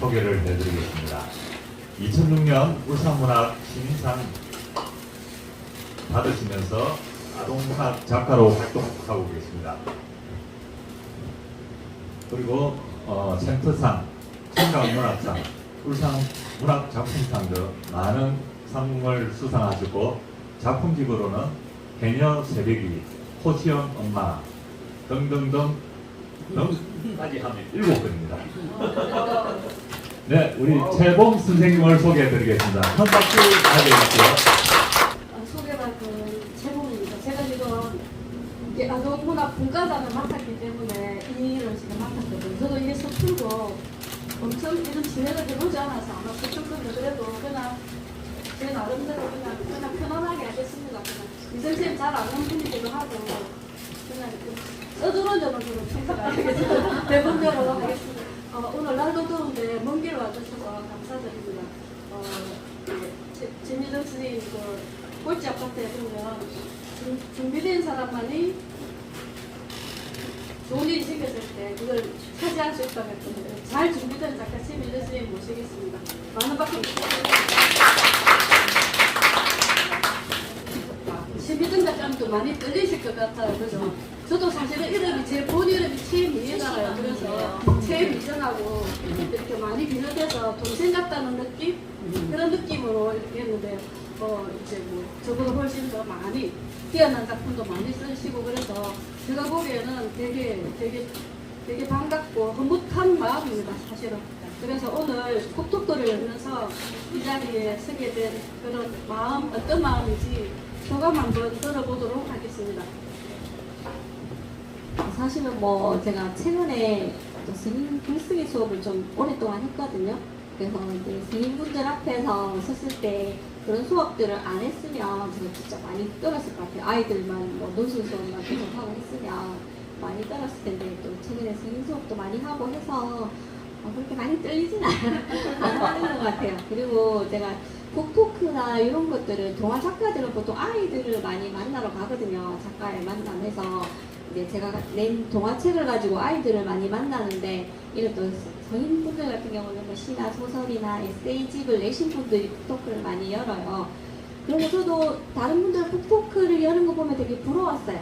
소개를 해드리겠습니다. 2006년 울산문학 시민상 받으시면서 아동문학 작가로 활동하고 계십니다. 그리고 센터상, 청각문학상, 울산문학작품상 등 많은 상을 수상하시고 작품집으로는 해녀 새벽이, 호시연 엄마 등등등 등까지 하면 7건입니다. 네, 우리 최봉 선생님을 소개해드리겠습니다. 큰 박수 가져주십시오. 소개받은 최봉입니다. 제가 지금 이게 아동문학 분과장을 맡았기 때문에 이 일을 지금 맡았거든요. 저도 이게 서툴고 엄청 이런 진행을 해보지 않아서 아마 서툴 건데 그래도 그냥 제 나름대로 그냥 편안하게 하겠습니다. 이 선생님 잘 아는 분이기도 하고 그냥 써주는 점은 좀 생각하겠습니다. 대본대로 하겠습니다. 오늘 날도 더운데 먼 길 와주셔서 감사드립니다. 재미정 선생님 그 꼴찌 아파트에 보면 준비된 사람만이 좋은 일이 생겼을 때 그걸 차지할 수 있다고 했는데 잘 준비된 작가 재미정 선생님 모시겠습니다. 많은 박수 부탁드립니다. 재미정 작가님도 많이 떨리실 것 같아요. 그죠? 저도 사실은 이름이 제 본 이름이 최미애잖아요. 그래서 최미정하고 이렇게 많이 비롯해서 동생 같다는 느낌? 그런 느낌으로 이렇게 했는데 이제 뭐 저보다 훨씬 더 많이 뛰어난 작품도 많이 쓰시고 그래서 제가 보기에는 되게 반갑고 흐뭇한 마음입니다. 사실은. 그래서 오늘 톡톡도를 열면서 이 자리에 서게 된 그런 마음, 어떤 마음인지 소감 한번 들어보도록 하겠습니다. 사실은 뭐 제가 최근에 스님 글쓰기 수업을 좀 오랫동안 했거든요. 그래서 이제 스님분들 앞에서 섰을 때 그런 수업들을 안 했으면 제가 진짜 많이 떨었을 것 같아요. 아이들만 뭐 논술 수업만 계속하고 했으면 많이 떨었을 텐데 또 최근에 스님 수업도 많이 하고 해서 그렇게 많이 떨리진 않는 것 같아요. 그리고 제가 북토크나 이런 것들을 동화 작가들은 보통 아이들을 많이 만나러 가거든요. 작가를 만나면서 이제 제가 낸 동화책을 가지고 아이들을 많이 만나는데 이런 또 성인분들 같은 경우는 뭐 시나 소설이나 에세이집을 내신 분들이 북토크를 많이 열어요. 그래서 저도 다른 분들 북토크를 여는 거 보면 되게 부러웠어요.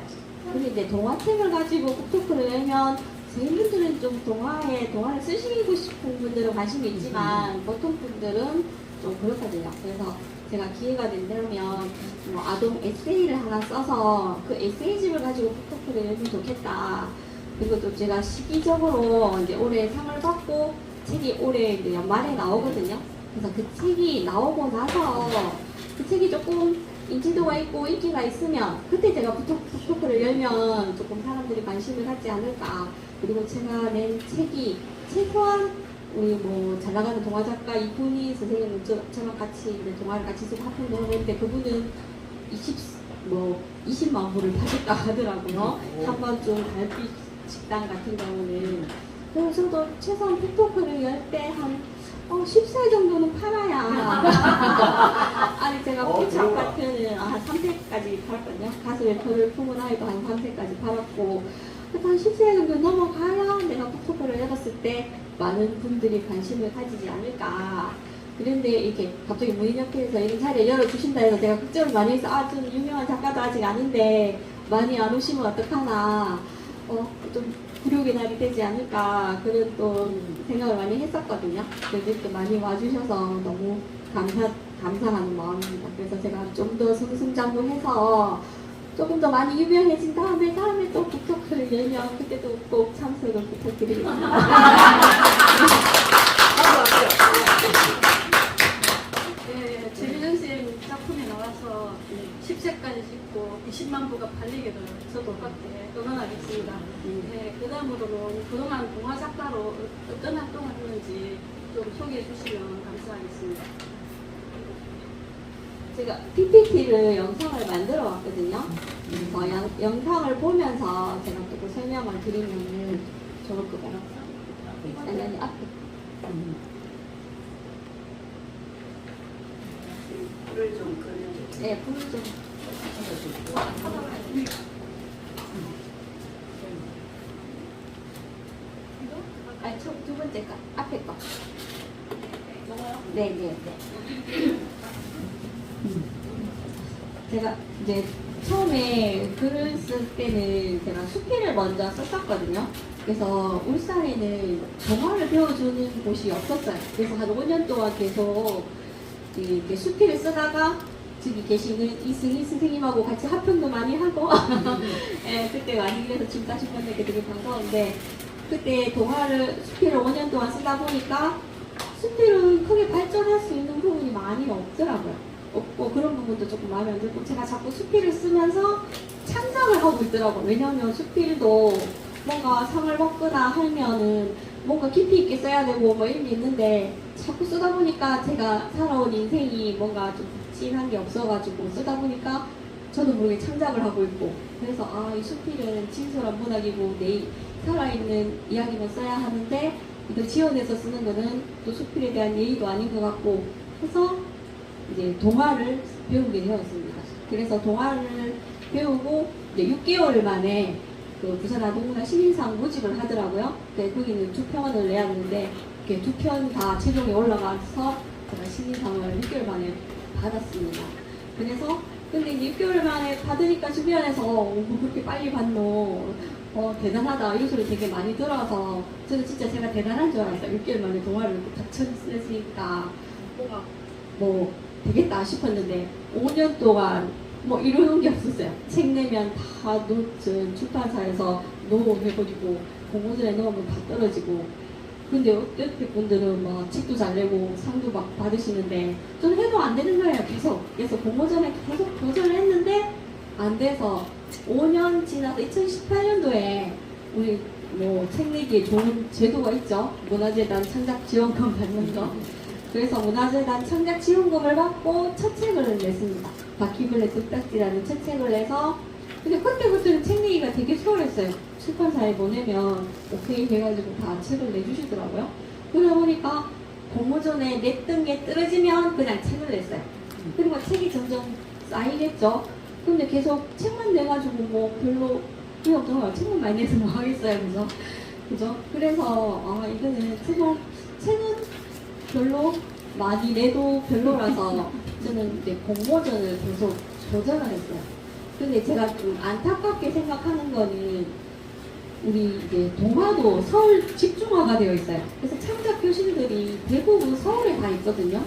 근데 이제 동화책을 가지고 북토크를 열면 성인분들은 좀 동화를 쓰시고 싶은 분들은 관심이 있지만 보통 분들은 좀 그렇거든요. 그래서 제가 기회가 된다면 뭐 아동 에세이를 하나 써서 그 에세이집을 가지고 북토크를 열면 좋겠다. 그리고 또 제가 시기적으로 이제 올해 상을 받고 책이 올해 이제 연말에 나오거든요. 그래서 그 책이 나오고 나서 그 책이 조금 인지도가 있고 인기가 있으면 그때 제가 북토크를 열면 조금 사람들이 관심을 갖지 않을까. 그리고 제가 낸 책이 최소한 우리 뭐 잘 나가는 동화 작가 이분이 선생님은 저랑 같이 이제 동화를 같이 쓰고 합평도 했는데 그분은 20만 부를 파셨다 하더라고요. 한 번 좀 달빛 식당 같은 경우는. 그래서 저도 최소한 북토크를 열 때 한 10살 정도는 팔아야. 아니 제가 꽃이 아파트는 한 3세까지 팔았거든요. 가슴에 별을 품은 아이도 한 3세까지 팔았고 한 10세 정도 넘어가야 내가 북토크를 열었을 때 많은 분들이 관심을 가지지 않을까. 그런데 이렇게 갑자기 문인협회에서 이런 자리를 열어주신다 해서 제가 걱정을 많이 해서 좀 유명한 작가도 아직 아닌데 많이 안 오시면 어떡하나. 좀 굴욕의 날이 되지 않을까. 그런 또 생각을 많이 했었거든요. 그래서 이렇게 많이 와주셔서 너무 감사하는 마음입니다. 그래서 제가 좀 더 승승장구해서 조금 더 많이 유명해진 다음에 또 북토크를 열면 그때도 꼭 참석을 부탁드리겠습니다. 네, 재미정 선생님 작품이 나와서 10세까지 찍고 20만 부가 팔리게 될 저도 그렇게 응원하겠습니다. 네, 그 다음으로는 그동안 동화 작가로 어떤 활동을 했는지 좀 소개해 주시면 감사하겠습니다. 제가 PPT를 영상을 만들어 왔거든요. 그래서 영상을 보면서 제가 조금 설명을 드리면 좋을 것 같아요. 아니, 앞에. 불을 좀 끄는. 네, 불을 좀. 아니, 두 번째 거, 앞에 거. 네네네. 제가 이제 처음에 글을 쓸 때는 제가 수필을 먼저 썼었거든요. 그래서 울산에는 동화를 배워주는 곳이 없었어요. 그래서 한 5년 동안 계속 이렇게 수필을 쓰다가 저기 계시는 이승희 선생님하고 같이 합평도 많이 하고 예, 그때 많이 그래서 지금까지 보는 게 되게 반가운데 그때 동화를 수필을 5년 동안 쓰다 보니까 수필은 크게 발전할 수 있는 부분이 많이 없더라고요. 없고 그런 부분도 조금 마음에 안 들고 제가 자꾸 수필을 쓰면서 창작을 하고 있더라고요. 왜냐하면 수필도 뭔가 상을 먹거나 하면은 뭔가 깊이 있게 써야 되고 뭐 이런 게 있는데 자꾸 쓰다 보니까 제가 살아온 인생이 뭔가 좀 진한 게 없어가지고 쓰다 보니까 저도 모르게 창작을 하고 있고 그래서 아, 이 수필은 진솔한 문학이고 내 살아있는 이야기만 써야 하는데 이걸 지어내서 쓰는 거는 또 수필에 대한 예의도 아닌 것 같고 해서 이제 동화를 배우게 되었습니다. 그래서 동화를 배우고 이제 6개월 만에 그 부산 아동문화 시민상 모집을 하더라고요. 근데 거기는 2편을 내야 하는데 이렇게 2편 다 최종에 올라가서 제가 시민상을 6개월 만에 받았습니다. 그래서 근데 이제 6개월 만에 받으니까 주변에서 뭐 그렇게 빨리 받노 대단하다 이런 소리 되게 많이 들어서 저는 진짜 제가 대단한 줄 알았어요. 6개월 만에 동화를 다 썼으니까 뭔가 뭐 되겠다 싶었는데 5년 동안 뭐 이루는 게 없었어요. 책 내면 다 출판사에서 녹음해가지고 공모전에 넣으면 다 떨어지고 근데 옆에 분들은 막 책도 잘 내고 상도 막 받으시는데 저는 해도 안 되는 거예요. 계속 그래서 공모전에 계속 도전을 했는데 안 돼서 5년 지나서 2018년도에 우리 뭐 책 내기에 좋은 제도가 있죠. 문화재단 창작지원금 받는 거. 그래서 문화재단 창작지원금을 받고 첫 책을 냈습니다. 바퀴벌레 뚝딱지라는 첫 책을 내서 근데 그때부터는 책 내기가 되게 수월했어요. 출판사에 보내면 오케이 해가지고 다 책을 내주시더라고요. 그러다 보니까 공모전에 냈던 게 떨어지면 그냥 책을 냈어요. 그리고 책이 점점 쌓이겠죠. 근데 계속 책만 내가지고 뭐 별로 그냥 정말 책만 많이 내서 뭐 하겠어요. 그죠? 그래서 아 이거는 책은 별로 많이 내도 별로라서 저는 이제 공모전을 계속 도전을 했어요. 근데 제가 좀 안타깝게 생각하는 거는 우리 이제 동화도 서울 집중화가 되어 있어요. 그래서 창작 교실들이 대부분 서울에 다 있거든요.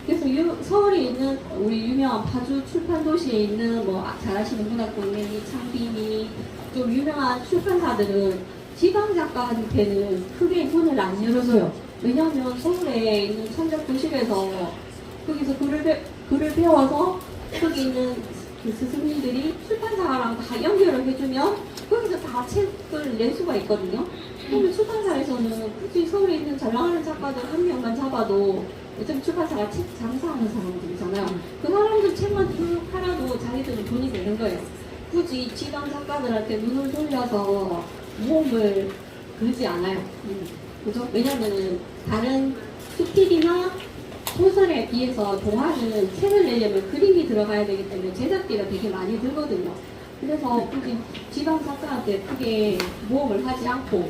그래서 서울에 있는 우리 유명한 파주 출판 도시에 있는 뭐 잘 아시는 문학동맹이 창빈이 좀 유명한 출판사들은 지방 작가한테는 크게 문을 안 열어줘요. 왜냐하면 서울에 있는 창작 교실에서 거기서 글을 배워서 거기 있는 그 스승님들이 출판사랑 다 연결을 해주면 거기서 다 책을 낼 수가 있거든요. 그러면 출판사에서는 굳이 서울에 있는 잘 나가는 작가들 한 명만 잡아도 어차피 출판사가 책 장사하는 사람들이잖아요. 그 사람들 책만 쭉 팔아도 자기들은 돈이 되는 거예요. 굳이 지방 작가들한테 눈을 돌려서 모험을 걸지 않아요. 그죠? 왜냐면은 다른 수필이나 소설에 비해서 동화는 책을 내려면 그림이 들어가야 되기 때문에 제작비가 되게 많이 들거든요. 그래서 굳이 지방 작가한테 크게 모험을 하지 않고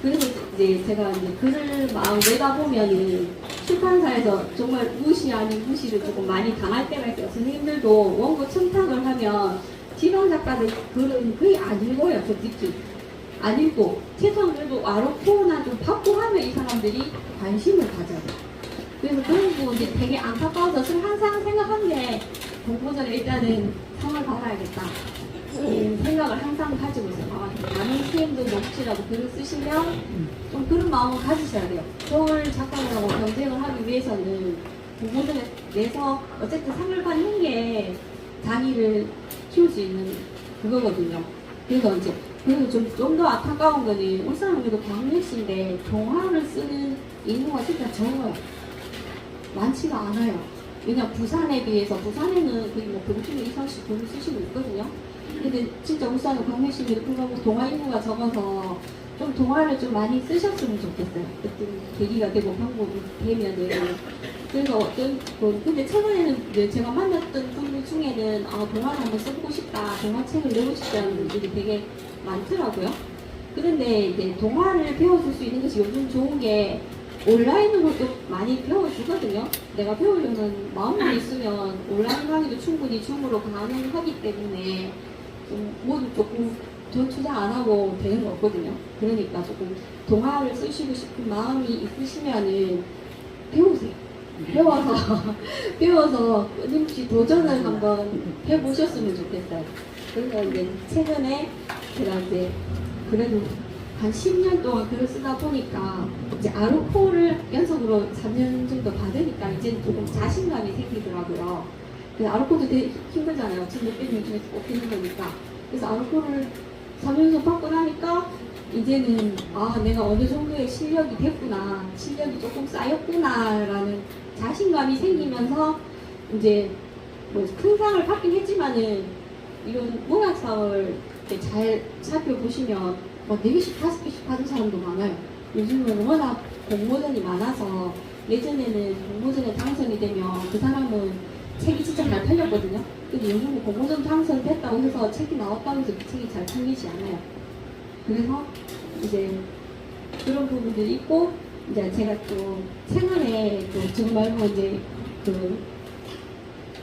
그래서 이제 제가 이제 글을 막 내다 보면은 출판사에서 정말 무시 아닌 무시를 조금 많이 당할 때가 있어요. 선생님들도 원고 청탁을 하면 지방 작가들 글은 거의 안 읽어요. 솔직히 안 읽고 최소한 그래도 아로코나 좀 받고 하면 이 사람들이 관심을 가져요. 그래서 그런 부분이 되게 안타까워서 저는 항상 생각한 게 공모전에 일단은 상을 받아야겠다 생각을 항상 가지고 있어요. 많은 선생님들도 혹시라도 글을 쓰시면 좀 그런 마음을 가지셔야 돼요. 서울 작가들하고 경쟁을 하기 위해서는 공모전에 내서 어쨌든 상을 받는 게 자기를 키울 수 있는 그거거든요. 그래서 이제 그리고 좀 더 안타까운 거는 울산은 그래도 광역시인데 동화를 쓰는 인구가 진짜 적어요. 많지가 않아요. 왜냐 부산에 비해서 부산에는 거의 뭐 평균 이상씩 글을 쓰시고 있거든요. 근데 진짜 울산은 광역시인데도 불구하고 동화 인구가 적어서 좀 동화를 좀 많이 쓰셨으면 좋겠어요. 어떤 계기가 되고 방법이 되면은. 그래서 근데 최근에는 이제 제가 만났던 분들 중에는 동화를 한번 써보고 싶다, 동화책을 내고 싶다는 분들이 되게 많더라고요. 그런데 이제 동화를 배워줄 수 있는 것이 요즘 좋은 게 온라인으로 또 많이 배워주거든요. 내가 배우려는 마음만 있으면 온라인 강의도 충분히 줌으로 가능하기 때문에 좀 모두 조금 돈 투자 안 하고 되는 거 없거든요. 그러니까 조금 동화를 쓰시고 싶은 마음이 있으시면은 배우세요. 배워서 끊임없이 도전을 한번 해보셨으면 좋겠어요. 그래서 이제 최근에 제가 이제 그래도 한 10년 동안 글을 쓰다 보니까 이제 아르코를 연속으로 3년 정도 받으니까 이제 조금 자신감이 생기더라고요. 그래서 아르코도 되게 힘들잖아요. 지금 몇백 명 중에서 뽑히는 거니까. 그래서 아르코를 3연속 받고 나니까 이제는 아 내가 어느 정도의 실력이 됐구나, 실력이 조금 쌓였구나라는 자신감이 생기면서 이제 뭐 큰 상을 받긴 했지만은 이런 문학상을 이렇게 잘 살펴보시면 뭐 4개씩 5개씩 받은 사람도 많아요. 요즘은 워낙 공모전이 많아서 예전에는 공모전에 당선이 되면 그 사람은 책이 진짜 잘 팔렸거든요. 근데 요즘은 공모전 당선됐다고 해서 책이 나왔다고 해서 그 책이 잘 팔리지 않아요. 그래서 이제 그런 부분들이 있고 이제 제가 또 최근에 또 정말로 이제 그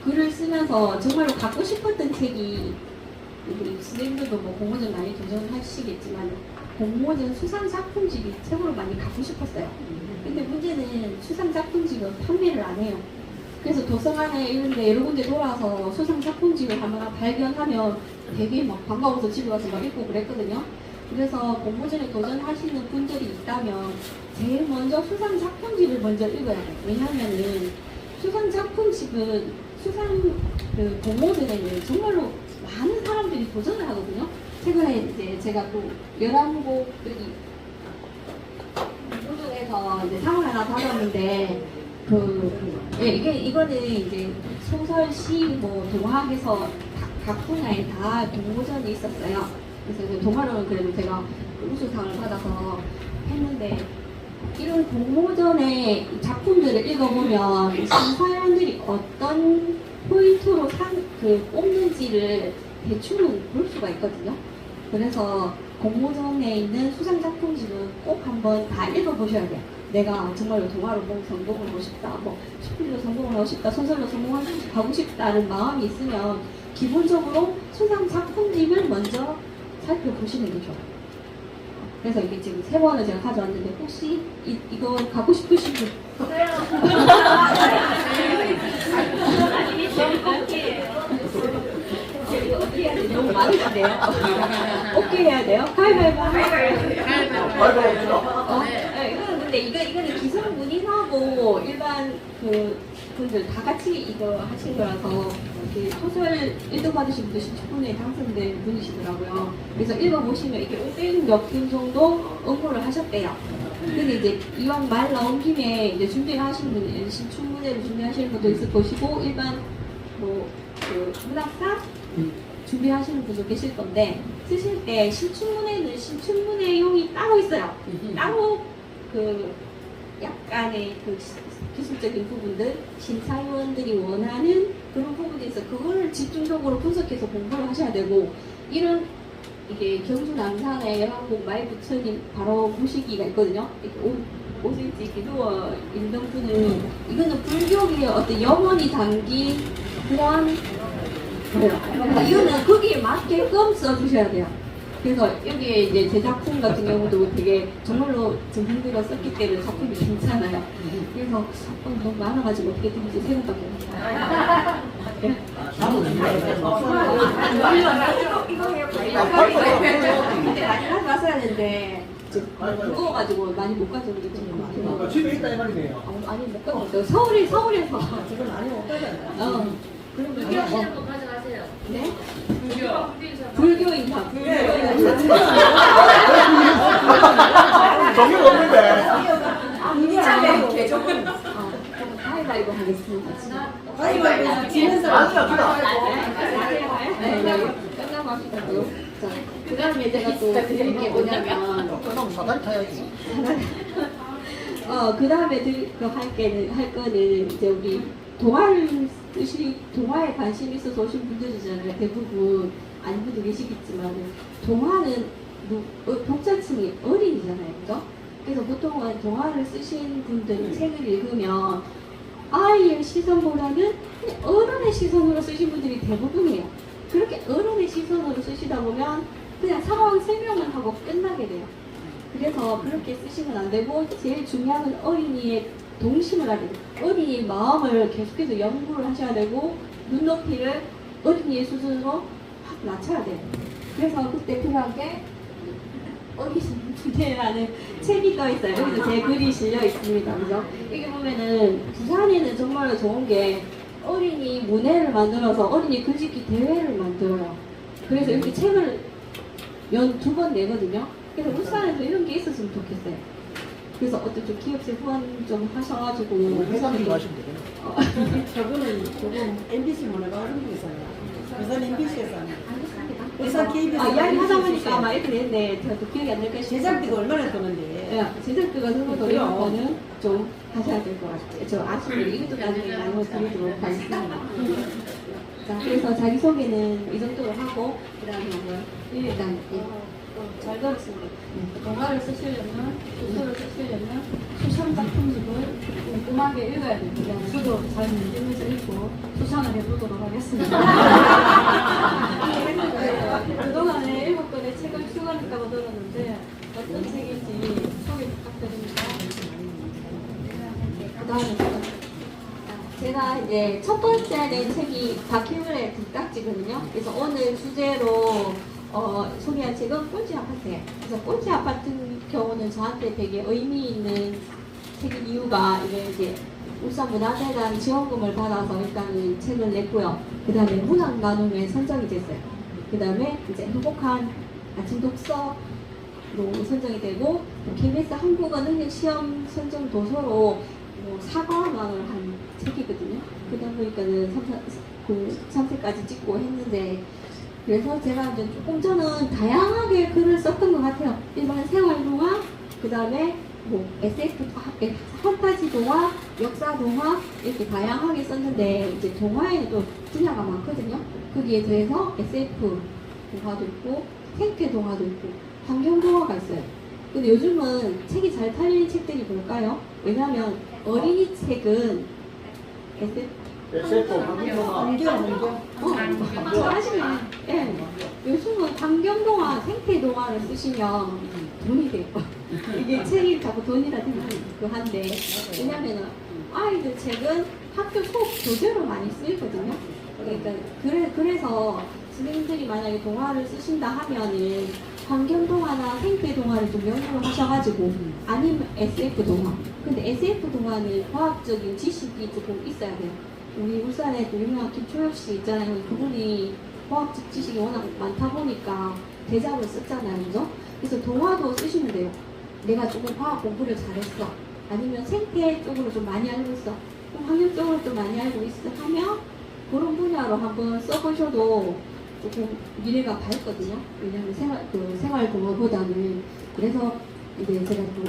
글을 쓰면서 정말로 갖고 싶었던 책이 우리 선생님들도 뭐 공모전 많이 도전하시겠지만 공모전 수상 작품집이 최고로 많이 갖고 싶었어요. 근데 문제는 수상 작품집은 판매를 안 해요. 그래서 도서관에 이런데 여러 군데 돌아서 수상 작품집을 하나 발견하면 되게 막 반가워서 집에 가서 막 읽고 그랬거든요. 그래서 공모전에 도전하시는 분들이 있다면 제일 먼저 수상 작품집을 먼저 읽어야 돼요. 왜냐하면은 수상 작품집은 수상 그 공모전에는 정말로 많은 사람들이 도전을 하거든요. 최근에 이제 제가 또 11곡 여기 공모전에서 이제 상을 하나 받았는데 이거는 이제 소설, 시, 뭐 동화에서 각 분야에 다 공모전이 있었어요. 그래서 동화로는 그래도 제가 우수상을 받아서 했는데 이런 공모전의 작품들을 읽어보면 심사위원들이 어떤 포인트로 뽑는지를 대충 볼 수가 있거든요. 그래서 공모전에 있는 수상 작품집은 꼭 한번 다 읽어보셔야 돼요. 내가 정말로 동화로 성공을 하고 싶다, 뭐 스피드로 성공을 하고 싶다, 소설로 성공하고 싶다는 마음이 있으면 기본적으로 수상 작품집을 먼저 살펴보시는 게 좋아요. 그래서 이게 지금 3번을 제가 가져왔는데 혹시 이거 갖고 싶으신 분? 이거 어떻게 해야 돼요? 너무 많으신데요? 어떻게 해야 돼요? 가위바위보. 이거는 근데 이거는 기성 문인하고 일반 그 분들 다 같이 이거 하신 거라서 이렇게 소설 1등 받으신 분들 10분에 당선된 분이시더라고요. 그래서 읽어보시면 이게 500몇 분 정도 응모를 하셨대요. 근데 이제 이왕 말 나온 김에 이제 준비를 하시는 분이 신춘문예를 준비하시는 분도 있을 것이고 일반 그 문학사 준비하시는 분도 계실 건데 쓰실 때 신춘문예는 신춘문예용이 따로 있어요. 따로 그 약간의 그 기술적인 부분들, 심사위원들이 원하는 그런 부분이 있어. 그걸 집중적으로 분석해서 공부를 하셔야 되고 이런 이게 경주 남산의 열왕곡 말부처님 바로 모시기가 있거든요. 5cm 기도어 인동주는 이거는 불교의 어떤 영혼이 담긴 그런 이거는 거기에 맞게끔 써주셔야 돼요. 그래서 여기에 이제 제 작품 같은 경우도 되게 정말로 좀 힘들어 썼기 때문에 작품이 괜찮아요. 그래서 너무 많아가지고 어떻게 되는지 생각도 못해요. 근데 많이 가져왔어야 되는데 무거워가지고 많이 못 가져오는데 좀 많아요. 집에 있다 이 말이네요. 아니 못 가져왔어요. 서울에서 지금 많이 못 가져요. 그러면 불교하시는 분 가져가세요. 네? 불교인사. 저기 없는데. 이참에 개종. 가위바위보 하겠습니다. 가위바위보 지는 사람 끝나고 합시다고요. 자, 그 다음에 제가 또 드릴 게 뭐냐면 그럼 사다리 타야지. 그 다음에 할 거는 이제 우리 동화에 관심 있어서 오신 분들이잖아요. 대부분 아닌 분도 계시겠지만 동화는 독자층이 어린이잖아요, 그죠? 그래서 보통은 동화를 쓰신 분들이 책을 읽으면 아이의 시선보다는 그냥 어른의 시선으로 쓰신 분들이 대부분이에요. 그렇게 어른의 시선으로 쓰시다 보면 그냥 상황 설명만 하고 끝나게 돼요. 그래서 그렇게 쓰시면 안 되고 제일 중요한 건 어린이의 동심을 하게 돼요. 어린이의 마음을 계속해서 연구를 하셔야 되고 눈높이를 어린이의 수준으로 확 낮춰야 돼요. 그래서 그때 필요한 게 어린이라는 책이 떠 있어요. 여기도 제 글이 실려 있습니다. 그죠? 여기 보면은 부산에는 정말 좋은 게 어린이 문해를 만들어서 어린이 글짓기 대회를 만들어요. 그래서 이렇게 책을 연 2번 내거든요. 그래서 울산에도 이런 게 있었으면 좋겠어요. 그래서 어떤 좀 기업체 후원 좀 하셔가지고 회사님 하시면 되겠네. 저거는 MBC 문화가 한국에서요. 부산 MBC에서 하는. 알겠습니다. 부산 KBS 아, 이야기 하다 보니까 아마 이렇게 됐는데 제가 또 기억이 안 날까 싶어서 제작비가 얼마나 드는데. 예, 제작비가 설마 더 이런 거는 좀 하셔야 될 것 같아요. 저 아시는 이것도 나중에 나눠드리도록 하겠습니다. 자, 그래서 자기소개는 이 정도로 하고 그다음에 한번 일단 잘 들었습니다. 동화를 쓰시려면, 소설을 쓰시려면 수상 작품집을 꼼꼼하게 읽어야 됩니다. 저도 잘 읽으면서 읽고 수상을 해보도록 하겠습니다. 그동안에 7권의 책을 출간했다고 들었는데 어떤 책인지 소개 부탁드립니다. 그 다음에 제가 이제 첫 번째 낸 책이 바퀴벌레 뒷딱지거든요. 그래서 오늘 주제로 소개할 책은 꼴찌 아파트예요. 그래서 꼴찌 아파트 경우는 저한테 되게 의미 있는 책인 이유가 이제 울산 문화재단 지원금을 받아서 일단은 책을 냈고요. 그 다음에 문학 나눔에 선정이 됐어요. 그 다음에 이제 행복한 아침 독서로 선정이 되고 KBS 한국어 능력 시험 선정 도서로 사과만을 한 책이거든요. 그러다 보니까는 3세까지 찍고 했는데 그래서 제가 이제 조금 저는 다양하게 글을 썼던 것 같아요. 일반 생활동화, 그 다음에 뭐 SF, 판타지 동화, 역사 동화 이렇게 다양하게 썼는데 이제 동화에는 또 분야가 많거든요. 거기에 대해서 SF 동화도 있고 생태 동화도 있고 환경 동화가 있어요. 근데 요즘은 책이 잘 팔리는 책들이 뭘까요? 왜냐하면 어린이 책은 SF 환경. 잘하시네. 예. 요즘은 환경동화, 생태동화를 쓰시면 돈이 돼요. 이게 책이 자꾸 돈이라 생각이 한데, 왜냐면은 아이들 책은 학교 수업 교재로 많이 쓰이거든요. 그러니까, 그래서 선생님들이 만약에 동화를 쓰신다 하면은 환경동화나 생태동화를 좀 연구를 하셔가지고, 아니면 SF 동화. 근데 SF 동화는 과학적인 지식이 조금 있어야 돼요. 우리 울산에 또 유명한 김초엽 씨 있잖아요. 그분이 과학적 지식이 워낙 많다 보니까 대작을 썼잖아요. 그죠? 그래서 동화도 쓰시면 돼요. 내가 조금 과학 공부를 잘했어. 아니면 생태 쪽으로 좀 많이 알고 있어. 환경 쪽으로 좀 많이 알고 있어. 하면 그런 분야로 한번 써보셔도 조금 미래가 밝거든요. 왜냐하면 생활 동화보다는. 그래서 이제 제가 또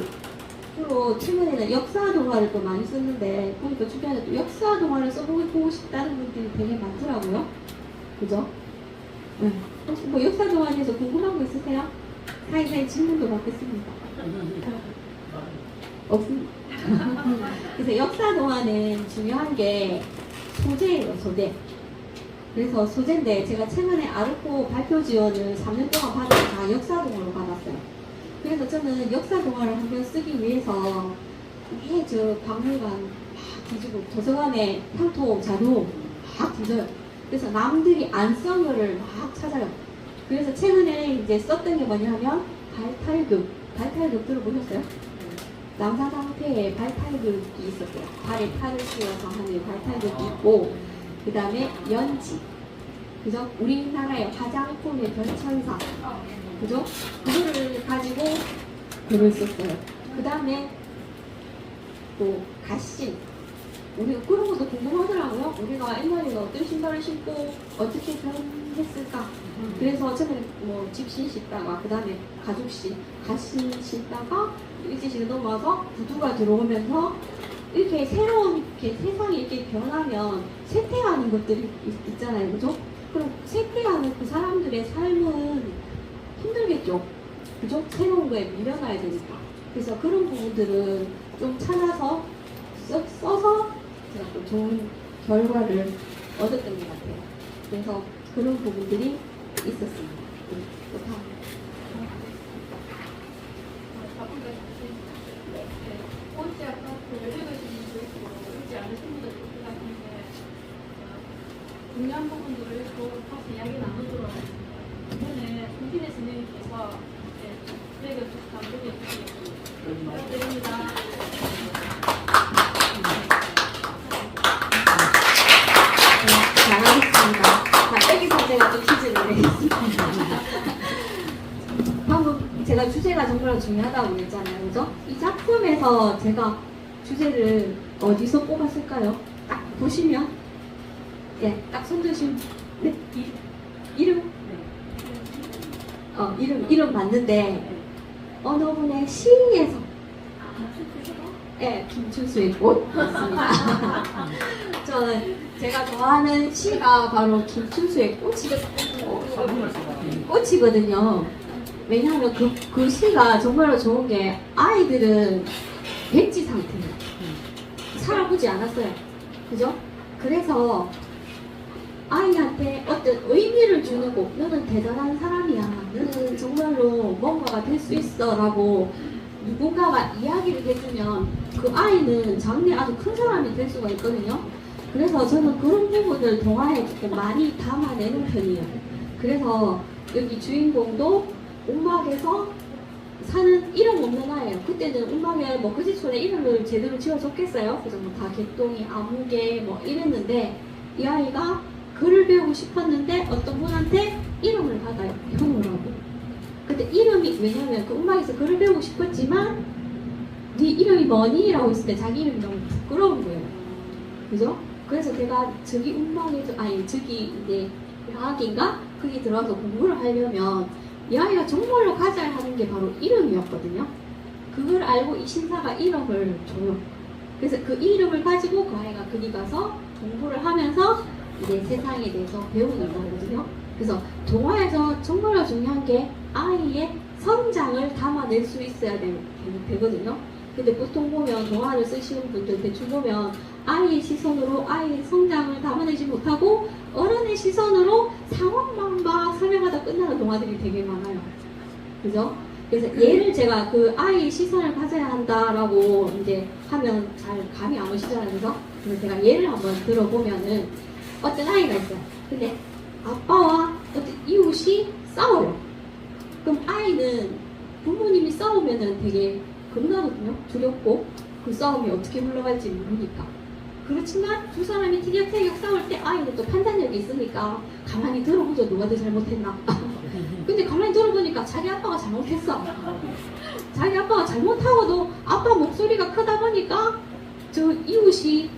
주로 최근에는 역사 동화를 또 많이 썼는데 보니까 주변에 또 역사 동화를 써보고 싶다는 분들이 되게 많더라고요. 그죠? 네. 혹시 뭐 역사 동화에 대해서 궁금한 거 있으세요? 사이사이 질문도 받겠습니다. 없습니다. 그래서 역사 동화는 중요한 게 소재예요, 소재. 그래서 소재인데 제가 최근에 아르코 발표 지원을 3년 동안 받아서 다 역사 동화로 받았어요. 그래서 저는 역사 동화를 한 번 쓰기 위해서 저 박물관 막 뒤지고 도서관에 향토 자료 막 뒤져요. 그래서 남들이 안 쓴 거를 막 찾아요. 그래서 최근에 이제 썼던 게 뭐냐면 발탈극 들어보셨어요? 남사당패에 발탈극이 있었어요. 발에 탈을 씌워서 하는 발탈극이 있고 그 다음에 연지, 그죠? 우리나라의 화장품의 별천사, 그죠? 그거를 가지고 글을 썼어요. 그 다음에 또 갓신, 우리가 그런 것도 궁금하더라고요. 우리가 옛날에는 어떤 신발을 신고 어떻게 변했을까? 그래서 저는 뭐 집신 신다가 그 다음에 가죽신, 갓신 신다가 일제시대 넘어와서 구두가 들어오면서 이렇게 새로운 이렇게 세상이 이렇게 변하면 쇠퇴하는 것들이 있잖아요, 그죠? 그럼 쇠퇴하는 그 사람들의 삶은 힘들겠죠, 그죠? 새로운 거에 밀려나야 되니까. 그래서 그런 부분들은 좀 찾아서 써서 제가 또 좋은 결과를 얻었던 것 같아요. 그래서 그런 부분들이 있었습니다. 또 다음. 번째 아까 그 읽으시는 분도 있고 읽지 않으신 분도 있을 것 같은데 중요한 부분들을 읽고 다시 이야기 나누도록 하겠습니다. 이번에 송진혜 선생님께서 계획을 좀 감독해 주시겠습니다. 부탁드립니다. 잘하겠습니다. 자, 여기서 제가 또 퀴즈를 내겠습니다. 방금 제가 주제가 정말 중요하다고 그랬잖아요. 그죠? 이 작품에서 제가 주제를 어디서 뽑았을까요? 딱 보시면, 예, 딱 손드시면, 네? 이름? 이름 맞는데, 어느 분의 시에서, 예, 김춘수의 꽃 맞습니다. 저는 제가 좋아하는 시가 바로 김춘수의 꽃이거든요. 왜냐하면 그 시가 정말로 좋은 게 아이들은 백지 상태예요. 살아보지 않았어요. 그죠? 그래서 아이한테 어떤 의미를 주는 곡, 너는 대단한 사람이야. 너는 정말로 뭔가가 될 수 있어. 라고 누군가가 이야기를 해주면 그 아이는 장래 아주 큰 사람이 될 수가 있거든요. 그래서 저는 그런 부분을 동화에 조금 많이 담아내는 편이에요. 그래서 여기 주인공도 움막에서 사는 이름 없는 아이예요. 그때는 움막에 뭐 그지촌에 이름을 제대로 지어줬겠어요. 그래서 뭐 다 개똥이, 아무개 뭐 이랬는데 이 아이가 글을 배우고 싶었는데 어떤 분한테 이름을 받아요. 형우라고. 근데 이름이 왜냐면 그 움막에서 글을 배우고 싶었지만 네 이름이 뭐니? 라고 했을 때 자기 이름이 너무 부끄러운 거예요. 그죠? 그래서 제가 저기 움막에서 저기 이제 양학인가? 거기 들어가서 공부를 하려면 이 아이가 정말로 가져야 하는 게 바로 이름이었거든요. 그걸 알고 이 신사가 이름을 줘요. 그래서 그 이름을 가지고 그 아이가 거기 가서 공부를 하면서 이제 세상에 대해서 배우는 거거든요. 그래서 동화에서 정말로 중요한 게 아이의 성장을 담아낼 수 있어야 되거든요. 근데 보통 보면 동화를 쓰시는 분들 대충 보면 아이의 시선으로 아이의 성장을 담아내지 못하고 어른의 시선으로 상황만 봐 설명하다 끝나는 동화들이 되게 많아요. 그죠? 그래서 얘를 제가 그 아이의 시선을 가져야 한다라고 이제 하면 잘 감이 안 오시잖아요. 그래서 제가 예를 한번 들어보면은 어떤 아이가 있어요. 근데 아빠와 어떤 이웃이 싸워요. 그럼 아이는 부모님이 싸우면은 되게 겁나거든요. 두렵고 그 싸움이 어떻게 흘러갈지 모르니까. 그렇지만 두 사람이 티격태격 싸울 때 아이는 또 판단력이 있으니까 가만히 들어보죠. 누가 더 잘못했나. 근데 가만히 들어보니까 자기 아빠가 잘못했어. 자기 아빠가 잘못하고도 아빠 목소리가 크다 보니까 저 이웃이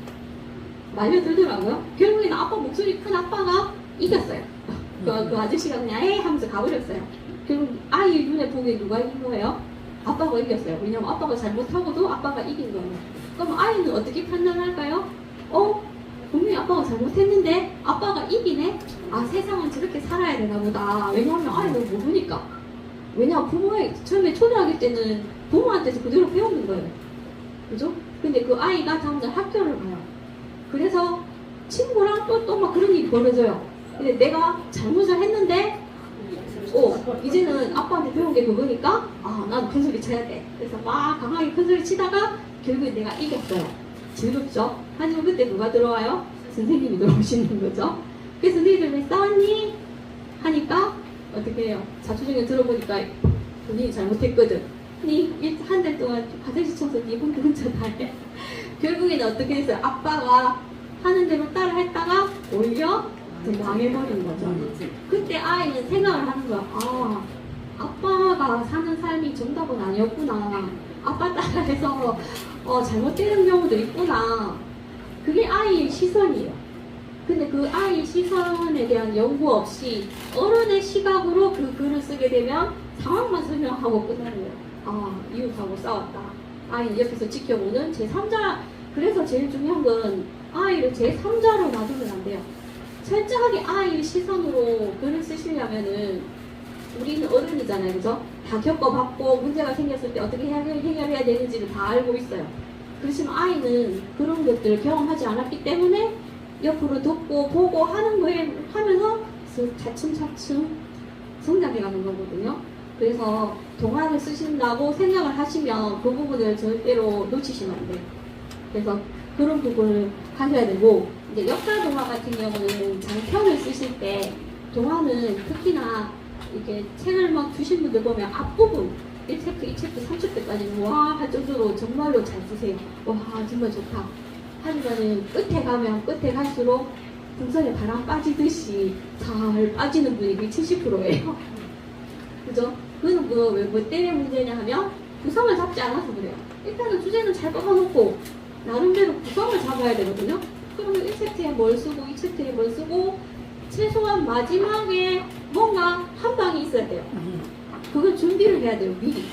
말려들더라고요. 결국에는 아빠 목소리 큰 아빠가 이겼어요. 그 아저씨가 그냥 에이 하면서 가버렸어요. 결국 아이 눈에 보기에 누가 이긴 거예요? 아빠가 이겼어요. 왜냐면 아빠가 잘못하고도 아빠가 이긴 거예요. 그럼 아이는 어떻게 판단할까요? 분명히 아빠가 잘못했는데 아빠가 이기네? 아, 세상은 저렇게 살아야 되나 보다. 왜냐하면 아이는 모르니까. 왜냐면 부모의 처음에 초등학교 때는 부모한테서 그대로 배우는 거예요. 그죠? 근데 그 아이가 다음날 학교를 가요. 그래서 친구랑 또 막 그런 일이 벌어져요. 근데 내가 잘못을 했는데 이제는 아빠한테 배운 게 그거니까 나도 큰 소리 쳐야 돼. 그래서 막 강하게 큰 소리 치다가 결국에 내가 이겼어요. 즐겁죠? 하지만 그때 누가 들어와요? 선생님이 들어오시는 거죠. 그래서 너희들 왜 싸웠니? 하니까 어떻게 해요? 자초정에 들어보니까 본인이 잘못했거든. 한 달 동안 화장실 청소 네 번 혼자 다 해. 결국에는 어떻게 했어요? 아빠가 하는 대로 따라 했다가 오히려 더 망해버린 거죠. 그때 아이는 생각을 하는 거야. 아빠가 사는 삶이 정답은 아니었구나. 아빠 따라해서 잘못되는 경우도 있구나. 그게 아이의 시선이에요. 근데 그 아이의 시선에 대한 연구 없이 어른의 시각으로 그 글을 쓰게 되면 상황만 설명하고 끝나는 거예요. 이웃하고 싸웠다. 아이는 옆에서 지켜보는 제3자. 그래서 제일 중요한 건 아이를 제3자로 놔두면 안 돼요. 철저하게 아이의 시선으로 글을 쓰시려면은 우리는 어른이잖아요. 그죠? 다 겪어봤고 문제가 생겼을 때 어떻게 해결해야 되는지를 다 알고 있어요. 그렇지만 아이는 그런 것들을 경험하지 않았기 때문에 옆으로 듣고 보고 하는 거에 하면서 차츰차츰 성장해가는 거거든요. 그래서 동화를 쓰신다고 생각을 하시면 그 부분을 절대로 놓치시면 안 돼요. 그래서 그런 부분을 하셔야 되고, 이제 역사 동화 같은 경우는 장편을 쓰실 때 동화는 특히나 이렇게 책을 막 주신 분들 보면 앞부분 1챕터, 2챕터, 3챕터까지는 와 할 정도로 정말로 잘 쓰세요. 와 정말 좋다. 하지만 끝에 가면 끝에 갈수록 풍선에 바람 빠지듯이 잘 빠지는 분위기 70%예요. 그죠? 그거는 뭐 때문에 문제냐 하면 구성을 잡지 않아서 그래요. 일단은 주제는 잘 뽑아놓고 나름대로 구성을 잡아야 되거든요. 그러면 1챕터에 뭘 쓰고 2챕터에 뭘 쓰고 최소한 마지막에 뭔가 한 방이 있어야 돼요. 그걸 준비를 해야 돼요, 미리.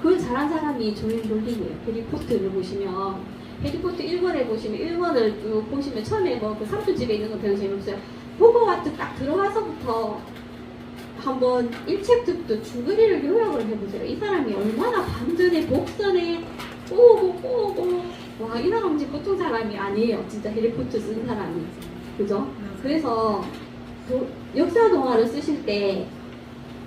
그걸 잘한 사람이 조앤 롤링이에요. 해리포터를 보시면 해리포터 1권에 보시면 1권을 쭉 보시면 처음에 뭐 그 삼촌집에 있는 거 별로 재미없어요. 호그와트 딱 들어가서부터 한번 1챕터부터 줄거리를 요약을 해보세요. 이 사람이 얼마나 반전에 복선에 꼬고 와, 이 사람 진짜 보통 사람이 아니에요. 진짜 해리포터 쓴 사람이. 그죠? 그래서 역사 동화를 쓰실 때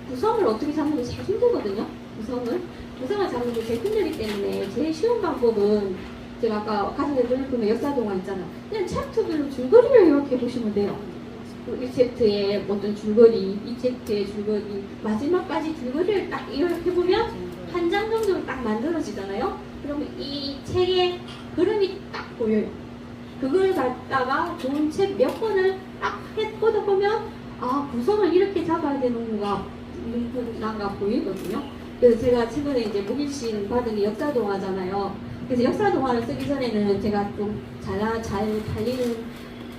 구성을 어떻게 잡는 게 제일 힘들거든요. 구성을 잡는 게 제일 힘들기 때문에 제일 쉬운 방법은 제가 아까 가슴에 보면 역사 동화 있잖아. 그냥 챕터별로 줄거리를 요약해 보시면 돼요. 1챕터의 어떤 줄거리, 2챕터의 줄거리, 마지막까지 줄거리를 딱 요약해보면 한 장 정도는 딱 만들어지잖아요. 그러면 이 책의 흐름이 딱 보여요. 그걸 갖다가 좋은 책 몇 권을 딱 꽂아보면 아, 구성을 이렇게 잡아야 되는가 보이거든요. 그래서 제가 최근에 이제 무기신 받은 게 역사 동화잖아요. 그래서 역사 동화를 쓰기 전에는 제가 좀 잘 팔리는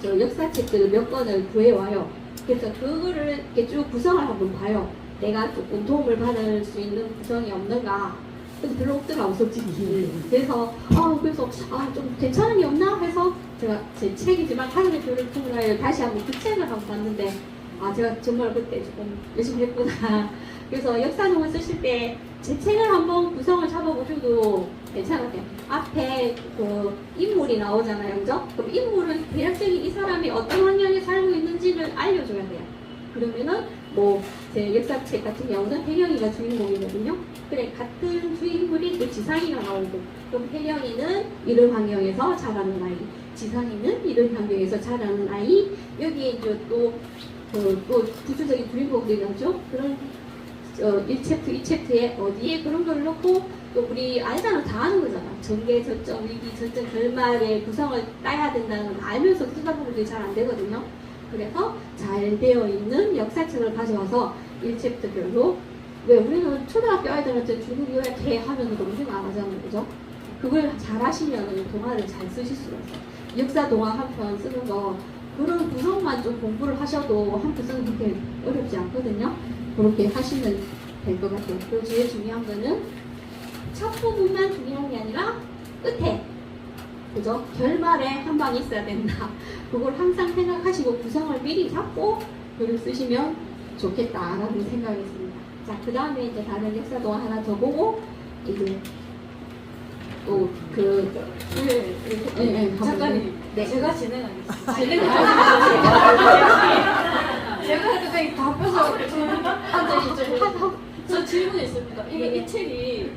저 역사책들을 몇 권을 구해와요. 그래서 그거를 이렇게 쭉 구성을 한번 봐요. 내가 조금 도움을 받을 수 있는 구성이 없는가. 그래서 별로 없더라고, 솔직히. 그래서 좀 괜찮은 게 없나 해서 제가 제 책이지만 하늘의 별을 품으라를 다시 한번 그 책을 한번 봤는데 아, 제가 정말 그때 조금 열심히 했구나. 그래서 역사동을 쓰실 때 제 책을 한번 구성을 잡아보셔도 괜찮았대요. 앞에 그 인물이 나오잖아요, 그죠? 그럼 인물은 대략적인 이 사람이 어떤 환경에 살고 있는지를 알려줘야 돼요. 그러면은 뭐 제 역사책 같은 경우는 혜령이가 주인공이거든요. 그래, 같은 주인물이 그 지상이가 나오고, 그럼 혜령이는 이런 환경에서 자라는 아이, 지상이는 이런 환경에서 자라는 아이, 여기에 이제 또 구조적인 주인공들이 나오죠. 그런 1챕터, 2챕터에 어디에 그런 걸 넣고, 또 우리 알잖아, 다 아는 거잖아. 전개, 절정, 위기, 절정, 결말의 구성을 따야 된다는 걸 알면서 쓰다 보면 그게 잘 안 되거든요. 그래서 잘 되어 있는 역사책을 가져와서 1챕터별로, 왜 우리는 초등학교 아이들한테 줄거리 요약해 하면 너무 안 하잖아요, 그죠? 그걸 잘 하시면 동화를 잘 쓰실 수가 있어요. 역사 동화 한 편 쓰는 거, 그런 구성만 좀 공부를 하셔도 한 편 쓰는 게 그렇게 어렵지 않거든요. 그렇게 하시면 될 것 같아요. 그리고 제일 중요한 거는 첫 부분만 중요한 게 아니라 끝에, 그죠? 결말에 한 방이 있어야 된다. 그걸 항상 생각하시고 구성을 미리 잡고 글을 쓰시면 좋겠다라는 생각이 있습니다. 자, 그 다음에 이제 다른 역사도 하나 더 보고 이제 또 작가님, 네. 제가 진행하겠습니다. 제가 그때 바빠서 앉아있죠. 저 질문이 있습니다. 이 책이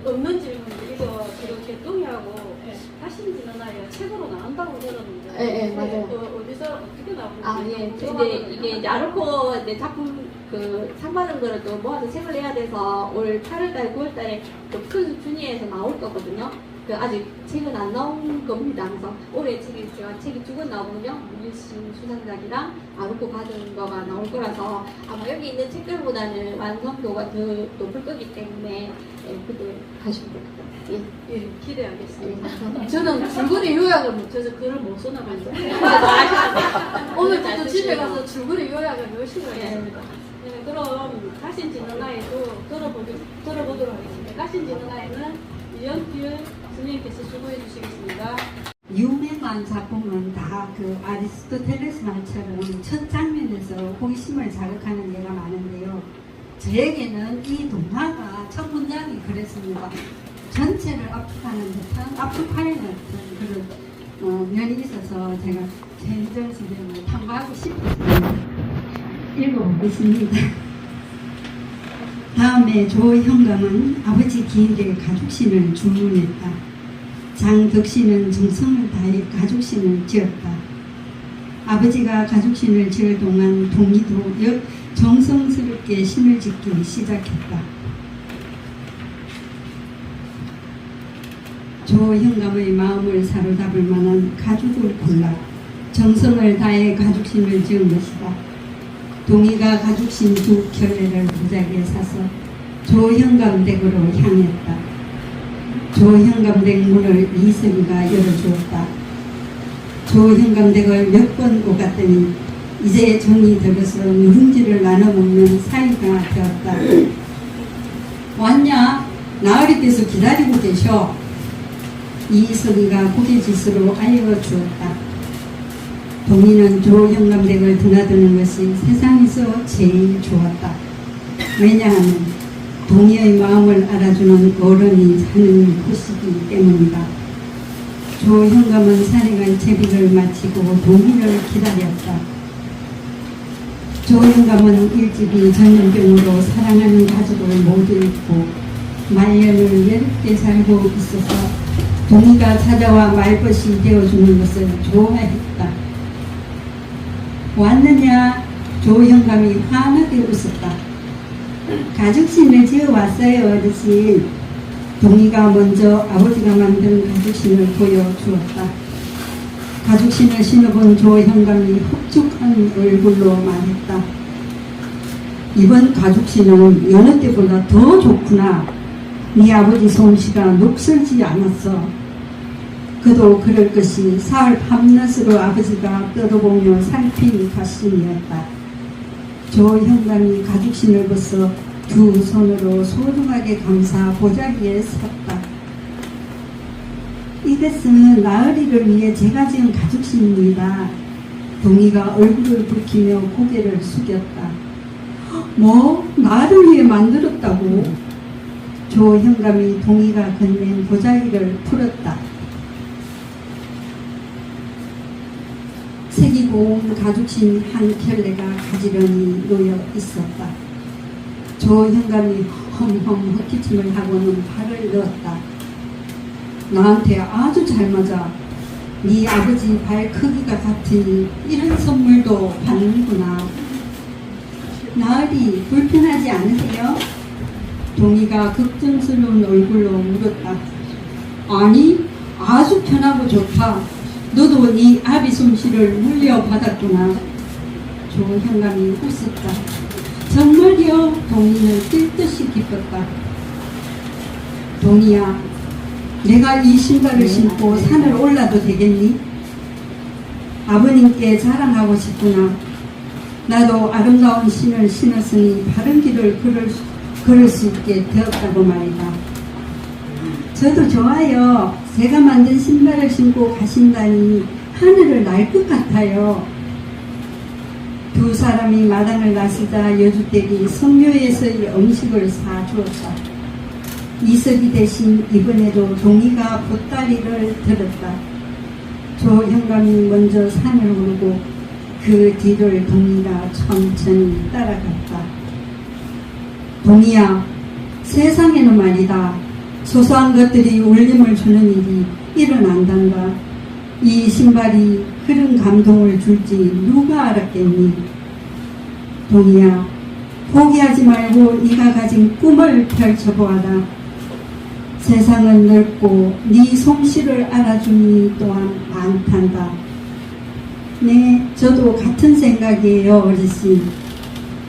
없는 질문인데 이거 지금 개똥이하고 다신 지는 아이가 책으로 나온다고 들었는데 네, 맞아요. 어디서 어떻게 나오는지 아, 예. 근데 이게 이제 아르코 내 작품 그 상 받은 거를 또 모아서 책을 내야 돼서 올 8월달, 9월달에 또 큰 준위에서 나올 거거든요. 그 아직 책은 안 나온 겁니다. 그래서 올해 책이 2권 나오거든요. 무일신 수상작이랑 아르코 받은 거가 나올 거라서 아마 여기 있는 책들보다는 완성도가 더 높을 거기 때문에 그때 가시면 될 것 같아요. 예, 기대하겠습니다. 네. 저는 줄거리 요약을 못해서 글을 못 써나가지고 오늘부터 집에 가서 줄거리 요약을 열심히 하겠습니다. 네, 그럼 가신 지는 아이도 들어보도록 하겠습니다. 가신 지는 아이는 유연필 선생님께서 수고해 주시겠습니다. 유명한 작품은 다 그 아리스토텔레스 말처럼 첫 장면에서 호기심을 자극하는 예가 많은데요. 저에게는 이 동화가 첫 문장이 그랬습니다. 전체를 압축하는 듯한 압축하는 듯한 그런 면이 있어서 제가 최희정선생님을 탐구하고 싶었습니다. 읽어보겠습니다. 다음에 조형감은 아버지 기일에 가죽신을 주문했다. 장덕신은 정성을 다해 가죽신을 지었다. 아버지가 가죽신을 지을 동안 동이도 정성스럽게 신을 짓기 시작했다. 조형감의 마음을 사로잡을 만한 가죽을 골라 정성을 다해 가죽신을 지은 것이다. 동이가 가죽신 2켤레를 무작위에 사서 조형감 댁으로 향했다. 조형감 댁 문을 이슬이가 열어주었다. 조형감 댁을 몇 번 오갔더니 이제 정이 들어서 누룽지를 나눠 먹는 사이가 되었다. 왔냐? 나으리께서 기다리고 계셔. 이슬이가 고개짓으로 알려주었다. 동이는 조형감 댁을 드나드는 것이 세상에서 제일 좋았다. 왜냐하면 동이의 마음을 알아주는 어른이 사는 곳이기 때문이다. 조형감은 사내간 채비를 마치고 동이를 기다렸다. 조형감은 일찍이 전염병으로 사랑하는 가족을 모두 잃고 말년을 외롭게 살고 있어서 동이가 찾아와 말벗이 되어주는 것을 좋아했다. 왔느냐? 조형감이 환하게 웃었다. 가죽신을 지어왔어요, 어르신. 동이가 먼저 아버지가 만든 가죽신을 보여주었다. 가죽신을 신어본 조형감이 흡족한 얼굴로 말했다. 이번 가죽신은 여느 때보다 더 좋구나. 네 아버지 솜씨가 녹슬지 않았어. 그도 그럴 것이 사흘 밤낮으로 아버지가 뜯어보며 살핀 가신이었다. 조형감이 가죽신을 벗어 두 손으로 소중하게 감사 보자기에 섰다. 이것은 나으리를 위해 제가 지은 가죽신입니다. 동이가 얼굴을 붉히며 고개를 숙였다. 뭐? 나를 위해 만들었다고? 조형감이 동이가 건넨 보자기를 풀었다. 색이 고운 가죽신 한 켤레가 가지런히 놓여 있었다. 조형감이 험험 헛기침을 하고는 발을 넣었다. 나한테 아주 잘 맞아. 네 아버지 발 크기가 같으니 이런 선물도 받는구나. 나으리 불편하지 않으세요? 동이가 걱정스러운 얼굴로 물었다. 아니, 아주 편하고 좋다. 너도 네 아비 솜씨를 물려받았구나. 조형감이 웃었다. 정말요? 동이는 뜰 듯이 기뻤다. 동이야, 내가 이 신발을 신고 산을 올라도 되겠니? 아버님께 자랑하고 싶구나. 나도 아름다운 신을 신었으니 바른 길을 걸을 수 있게 되었다고 말이다. 저도 좋아요. 제가 만든 신발을 신고 가신다니 하늘을 날 것 같아요. 두 사람이 마당을 나서자 여주댁이 성묘에서의 음식을 사주었다. 이석이 대신 이번에도 동이가 보따리를 들었다. 조형감이 먼저 산을 오르고 그 뒤를 동이가 천천히 따라갔다. 동이야, 세상에는 말이다. 소소한 것들이 울림을 주는 일이 일어난단다. 이 신발이 그런 감동을 줄지 누가 알았겠니? 동이야, 포기하지 말고 네가 가진 꿈을 펼쳐보아라. 세상은 넓고 네 솜씨를 알아주니 또한 많단다. 네, 저도 같은 생각이에요, 어르신.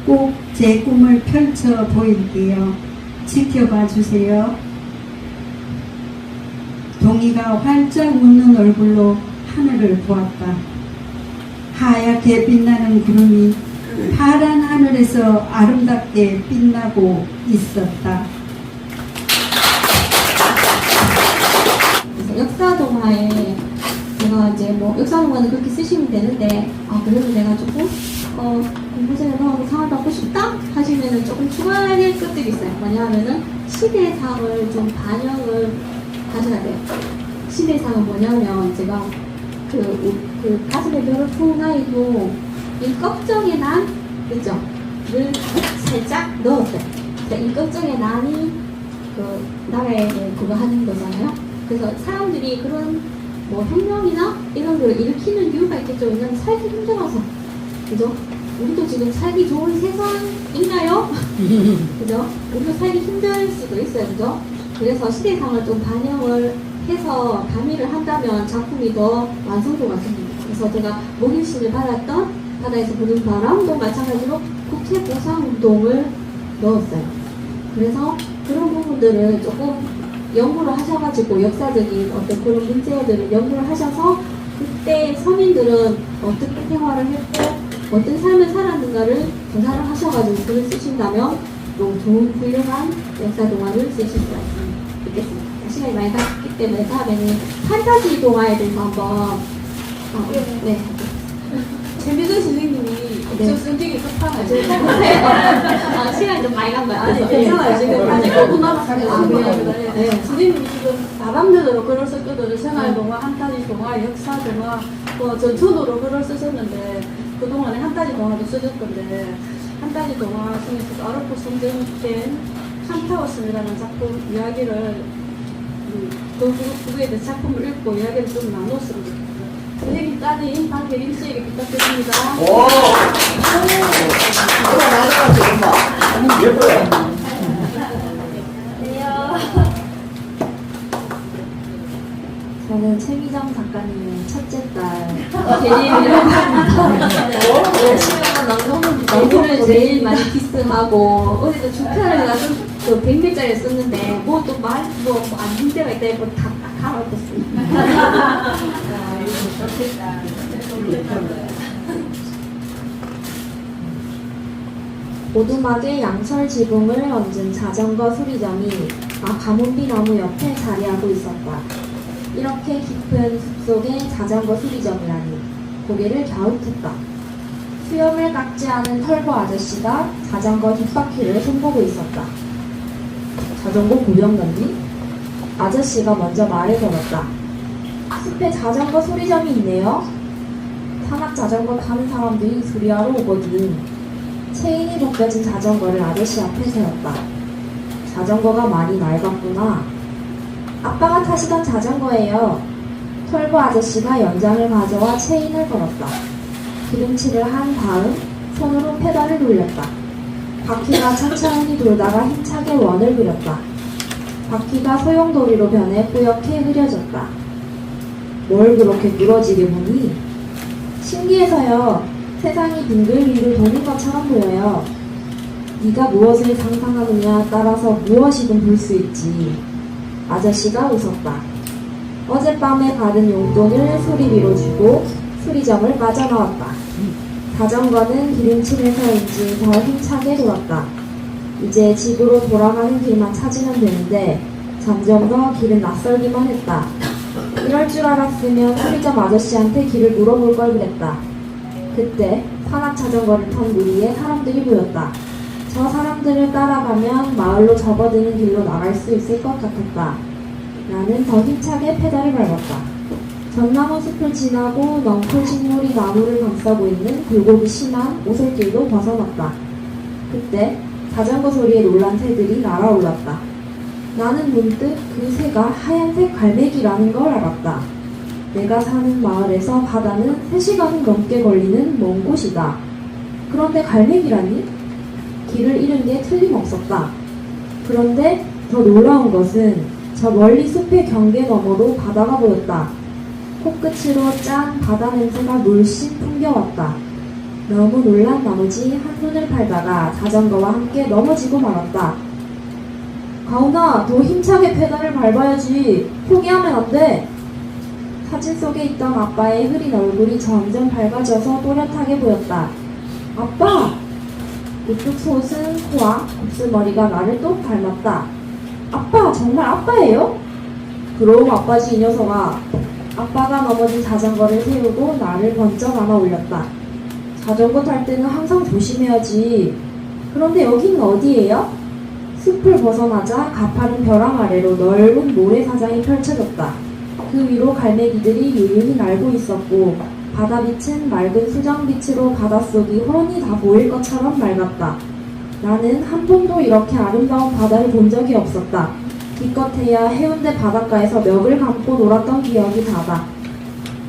꼭 제 꿈을 펼쳐 보일게요. 지켜봐 주세요. 동이가 활짝 웃는 얼굴로 하늘을 보았다. 하얗게 빛나는 구름이 파란 하늘에서 아름답게 빛나고 있었다. 그래서 역사동화에 제가 이제 뭐 역사동화는 그렇게 쓰시면 되는데 그래도 내가 조금 공부생을 하고 상을 받고 싶다 하시면은 조금 추가해야 될 것들이 있어요. 뭐냐면은 시대상을 좀 반영을 하셔야 돼요. 시대상은 뭐냐면 제가 그 가슴에 벼를 푼 아이도 이 걱정의 난 그죠? 를 살짝 넣었어요. 이 걱정의 난이 그 나라에 그거 하는 거잖아요. 그래서 사람들이 그런 뭐 혁명이나 이런 걸 일으키는 이유가 있겠죠. 왜냐면 살기 힘들어서. 그죠? 우리도 지금 살기 좋은 세상인가요? 그죠? 우리도 살기 힘들 수도 있어요. 그죠? 그래서 시대상을 좀 반영을 해서 가미를 한다면 작품이 더 완성도가 생깁니다. 그래서 제가 목일신을 받았던 바다에서 부는 바람도 마찬가지로 국채보상운동을 넣었어요. 그래서 그런 부분들을 조금 연구를 하셔가지고 역사적인 어떤 그런 문제들을 연구를 하셔서 그때 서민들은 어떻게 생활을 했고 어떤 삶을 살았는가를 조사를 하셔가지고 글을 쓰신다면 또 좋은 훌륭한 역사 동화를 쓰실 수가 있겠습니다. 시간이 많이 갔기 때문에 다음에는 판타지 동화에 대해서 한번 네. 재미든 선생님이 저 성격이 급하나요? 시간이 좀 많이 간 거예요. 아니 괜찮아요. 지금 아직 5분 남았어요. 네. 선생님이 지금 나름대로 글을 썼거든요. 생활동화, 한타지 동화, 역사 동화, 뭐 전투도로 글을 쓰셨는데 그동안에 한타지 동화도 쓰셨던데 한타지 동화 중에서 어렵고 성정된 칸타워스라는 작품 이야기를 그거에 대해 작품을 읽고 이야기를 좀 나눴으면 좋겠어요. 선생님 따님 박예림 씨에게 부탁드립니다. 예뻐요. 저는 최미정 작가님의 첫째 딸 예림이라고 합니다. 열심히 하는 너구를 제일 많이 디스하고 어디서 주편을 가서 그 100매짜리 썼는데 뭐 또 말 뭐 안 될 때가 있다 해서 다 갈아엎었습니다. 오두막에 양철 지붕을 얹은 자전거 수리점이 가문비 나무 옆에 자리하고 있었다. 이렇게 깊은 숲속에 자전거 수리점이라니 고개를 갸웃했다. 수염을 깎지 않은 털보 아저씨가 자전거 뒷바퀴를 손보고 있었다. 자전거 고장났니? 아저씨가 먼저 말을 걸었다. 숲에 자전거 수리점이 있네요. 산악 자전거 타는 사람들이 수리하러 오거든. 체인이 벗겨진 자전거를 아저씨 앞에 세웠다. 자전거가 많이 낡았구나. 아빠가 타시던 자전거예요. 털보 아저씨가 연장을 가져와 체인을 걸었다. 기름칠을 한 다음 손으로 페달을 돌렸다. 바퀴가 천천히 돌다가 힘차게 원을 그렸다. 바퀴가 소용돌이로 변해 뿌옇게 흐려졌다. 뭘 그렇게 부러지게 보니? 신기해서요. 세상이 빙글빙글 도는 것처럼 보여요. 네가 무엇을 상상하느냐에 따라서 무엇이든 볼 수 있지. 아저씨가 웃었다. 어젯밤에 받은 용돈을 수리비로 주고 수리점을 빠져나왔다. 자전거는 기름칠해서인지 더 힘차게 돌았다. 이제 집으로 돌아가는 길만 찾으면 되는데 점점 더 길은 낯설기만 했다. 이럴 줄 알았으면 수리점 아저씨한테 길을 물어볼 걸 그랬다. 그때 산악 자전거를 탄 무리에 사람들이 보였다. 저 사람들을 따라가면 마을로 접어드는 길로 나갈 수 있을 것 같았다. 나는 더 힘차게 페달을 밟았다. 전나무 숲을 지나고 넝쿨 식물이 나무를 감싸고 있는 굴곡이 심한 오솔길도 벗어났다. 그때 자전거 소리에 놀란 새들이 날아올랐다. 나는 문득 그 새가 하얀색 갈매기라는 걸 알았다. 내가 사는 마을에서 바다는 3시간 넘게 걸리는 먼 곳이다. 그런데 갈매기라니? 길을 잃은 게 틀림없었다. 그런데 더 놀라운 것은 저 멀리 숲의 경계 너머로 바다가 보였다. 코끝으로 짠 바다 냄새가 물씬 풍겨왔다. 너무 놀란 나머지 한눈을 팔다가 자전거와 함께 넘어지고 말았다. 가훈아, 더 힘차게 페달을 밟아야지. 포기하면 안 돼. 사진 속에 있던 아빠의 흐린 얼굴이 점점 밝아져서 또렷하게 보였다. 아빠! 우뚝 솟은 코와 곱슬머리가 나를 또 닮았다. 아빠, 정말 아빠예요? 그럼 아빠지 이 녀석아. 아빠가 넘어진 자전거를 세우고 나를 번쩍 안아 올렸다. 자전거 탈 때는 항상 조심해야지. 그런데 여기는 어디예요? 숲을 벗어나자 가파른 벼랑 아래로 넓은 모래사장이 펼쳐졌다. 그 위로 갈매기들이 유유히 날고 있었고 바다빛은 맑은 수정빛으로 바닷속이 훤히 다 보일 것처럼 맑았다. 나는 한 번도 이렇게 아름다운 바다를 본 적이 없었다. 기껏해야 해운대 바닷가에서 멱을 감고 놀았던 기억이 나다.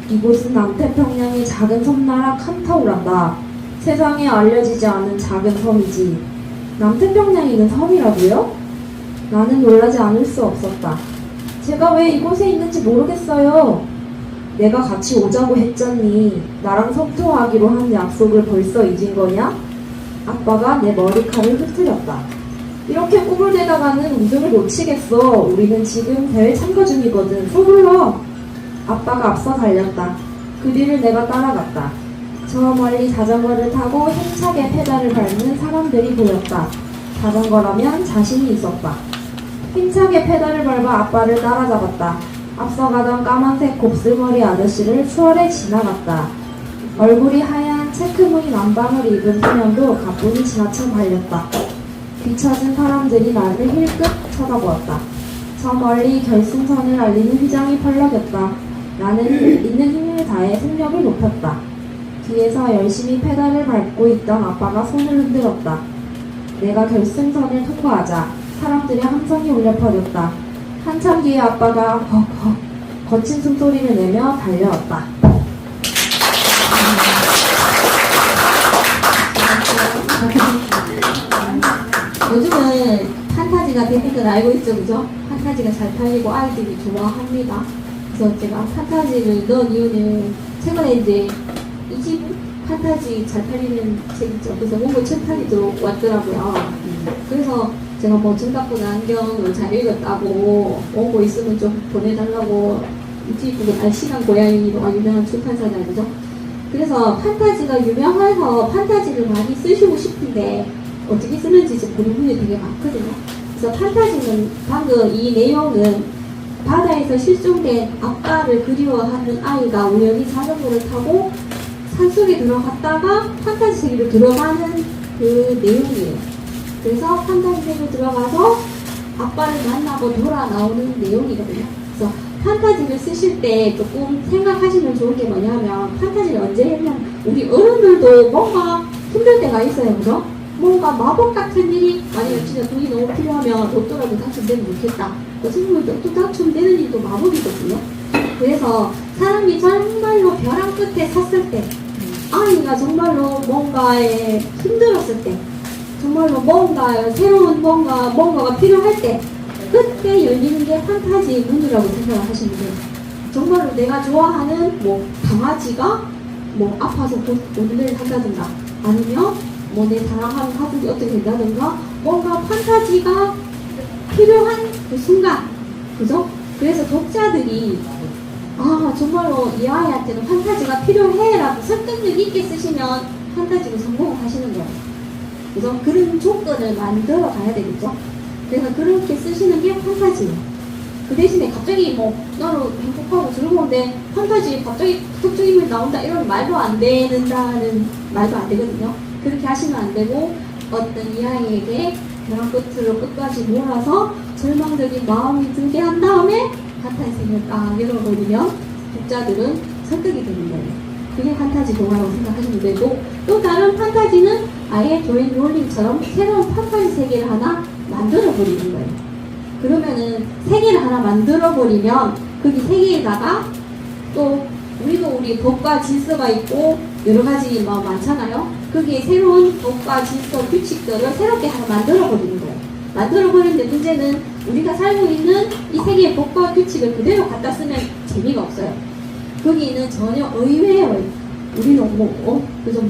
이곳은 남태평양의 작은 섬나라 칸타우란다. 세상에 알려지지 않은 작은 섬이지. 남태평양에 있는 섬이라고요? 나는 놀라지 않을 수 없었다. 제가 왜 이곳에 있는지 모르겠어요. 내가 같이 오자고 했잖니. 나랑 성투하기로 한 약속을 벌써 잊은 거냐? 아빠가 내 머리칼을 흩트렸다. 이렇게 꾸불대다가는 우승을 놓치겠어. 우리는 지금 대회 참가 중이거든. 서둘러. 아빠가 앞서 달렸다. 그 뒤를 내가 따라갔다. 저 멀리 자전거를 타고 힘차게 페달을 밟는 사람들이 보였다. 자전거라면 자신이 있었다. 힘차게 페달을 밟아 아빠를 따라잡았다. 앞서가던 까만색 곱슬머리 아저씨를 수월에 지나갔다. 얼굴이 하얀 체크무늬 남방을 입은 소년도 가뿐히 지나쳐 달렸다. 뒤처진 사람들이 나를 힐끗 쳐다보았다. 저 멀리 결승선을 알리는 휘장이 펄럭였다. 나는 있는 힘을 다해 속력을 높였다. 뒤에서 열심히 페달을 밟고 있던 아빠가 손을 흔들었다. 내가 결승선을 통과하자 사람들의 함성이 울려 퍼졌다. 한참 뒤에 아빠가 헉헉 거친 숨소리를 내며 달려왔다. 요즘은 판타지가 대세를 알고 있죠, 그죠? 판타지가 잘 팔리고 아이들이 좋아합니다. 그래서 제가 판타지를 넣은 이유는 최근에 이제 이집 판타지 잘 팔리는 책 있죠. 그래서 원고 책판이도 왔더라고요. 그래서 제가 뭐 정답보다 안경을 잘 읽었다고 원고 있으면 좀 보내달라고 이집북은 알시간 고양이로 유명한 출판사잖아요, 그죠? 그래서 판타지가 유명해서 판타지를 많이 쓰시고 싶은데 어떻게 쓰는지 이제 보는 분이 되게 많거든요. 그래서 판타지는 방금 이 내용은 바다에서 실종된 아빠를 그리워하는 아이가 우연히 자전거를 타고 산속에 들어갔다가 판타지 세계로 들어가는 그 내용이에요. 그래서 판타지 세계로 들어가서 아빠를 만나고 돌아 나오는 내용이거든요. 그래서 판타지를 쓰실 때 조금 생각하시면 좋은 게 뭐냐면 판타지를 언제 했냐면 우리 어른들도 뭔가 힘들 때가 있어요. 그죠? 뭔가 마법 같은 일이 만약에 진짜 돈이 너무 필요하면 로또라도 당첨되면 좋겠다. 친구들 로또 당첨되는 일도 마법이거든요. 그래서 사람이 정말로 벼랑 끝에 섰을 때 아이가 정말로 뭔가에 힘들었을 때 정말로 뭔가 새로운 뭔가가 필요할 때 그때 열리는 게 판타지의 문이라고 생각을 하시면 돼요. 정말로 내가 좋아하는 뭐 강아지가 뭐 아파서 오늘을 한다든가 아니면 뭐 내 사랑하는 가족이 어떻게 된다든가 뭔가 판타지가 필요한 그 순간 그죠? 그래서 독자들이 아 정말로 이 아이한테는 판타지가 필요해 라고 설득력 있게 쓰시면 판타지로 성공하시는 거예요. 그래서 그런 조건을 만들어 가야 되겠죠. 그래서 그렇게 쓰시는 게 판타지예요. 그 대신에 갑자기 뭐 나는 행복하고 즐거운데 판타지 갑자기 특정 인물이 나온다 이런 말도 안 되는다는 말도 안 되거든요. 그렇게 하시면 안 되고 어떤 이 아이에게 벼랑 끝으로 끝까지 몰아서 절망적인 마음이 들게 한 다음에 판타지를 딱 열어버리면 독자들은 설득이 되는 거예요. 그게 판타지 동화라고 생각하시면 되고 또 다른 판타지는 아예 조인 롤링처럼 새로운 판타지 세계를 하나 만들어버리는 거예요. 그러면은 세계를 하나 만들어버리면 거기 세계에다가 또 우리도 우리 법과 질서가 있고 여러 가지 뭐 많잖아요. 거기에 새로운 법과 질서, 규칙들을 새롭게 하나 만들어버리는 거예요. 만들어버리는데 문제는 우리가 살고 있는 이 세계의 법과 규칙을 그대로 갖다 쓰면 재미가 없어요. 거기는 전혀 의외의 우리는 그래서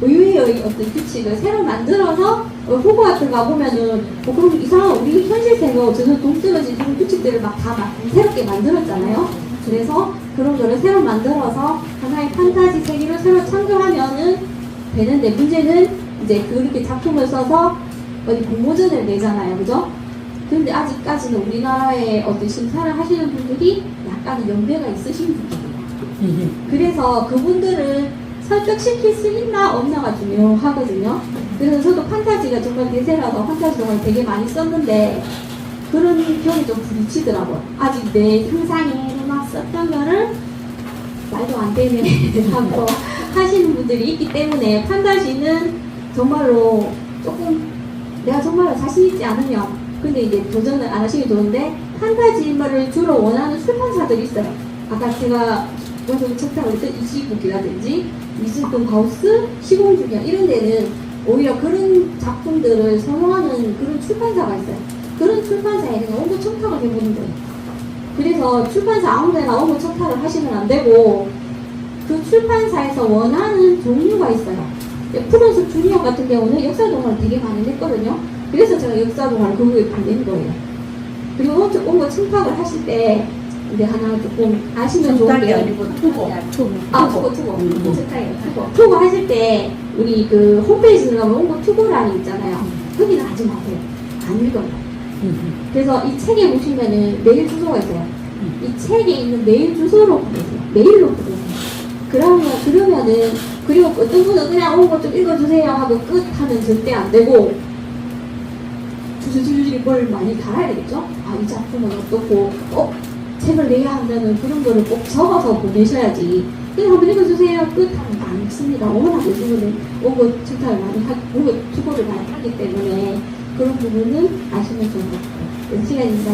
의외의 어떤 규칙을 새로 만들어서 호그와트 가보면은 그럼 이상한 우리 현실 세계가 전혀 동떨어진 그런 규칙들을 막 다 새롭게 만들었잖아요. 그래서 그런 거를 새로 만들어서 하나의 판타지 세계를 새로 창조하면은 되는데 문제는 이제 그렇게 작품을 써서 어디 공모전을 내잖아요. 그죠? 근데 아직까지는 우리나라의 어떤 심사를 하시는 분들이 약간 연배가 있으신 분들이에요. 그래서 그분들은 설득시킬 수 있나 없나가 중요하거든요. 그래서 저도 판타지가 정말 대세라서 판타지 정말 되게 많이 썼는데 그런 병이 좀 부딪히더라고요. 아직 내 상상에 막 썼던 거를 말도 안 되네 하고 하시는 분들이 있기 때문에 판타지는 정말로 조금 내가 정말로 자신 있지 않으면 근데 이제 도전을 안 하시면 좋은데 판타지를 주로 원하는 출판사들이 있어요. 아까 제가 여기서 책상을 했던 이시북이라든지 미술동 하우스, 시공주경 이런 데는 오히려 그런 작품들을 선호하는 그런 출판사가 있어요. 그런 출판사에 그냥 홍보 청탁을 해보는 거예요. 그래서 출판사 아무데나 홍보 청탁을 하시면 안 되고 그 출판사에서 원하는 종류가 있어요. 프로스 주니어 같은 경우는 역사동화를 되게 많이 냈거든요. 그래서 제가 역사동화를 그거에 보낸 거예요. 그리고 홍보 청탁을 하실 때 이제 하나 조금 아시면 좋은 청탁이 게 아니고 투고. 투고. 책상이에요. 투고 하실 때 우리 그 홈페이지 들어가면 홍보 투고란이 있잖아요. 거기는 하지 마세요. 안 읽어요. 그래서 이 책에 보시면은 메일 주소가 있어요. 이 책에 있는 메일 주소로 보내세요. 메일로 보내세요. 그러면은 그리고 어떤 분은 그냥 홍보 좀 읽어주세요 하고 끝 하면 절대 안 되고 주주주주주주 뭘 많이 달아야 되겠죠? 아, 이 작품은 어떻고 책을 내야 한다는 그런 거를 꼭 적어서 보내셔야지. 그냥 한번 읽어주세요. 끝 하면 안 읽습니다. 워낙 요즘은 오고 청탁을 많이 오고 투고를 많이 하기 때문에 그런 부분은 아시면 좋을 것 같아요. 시간입니다.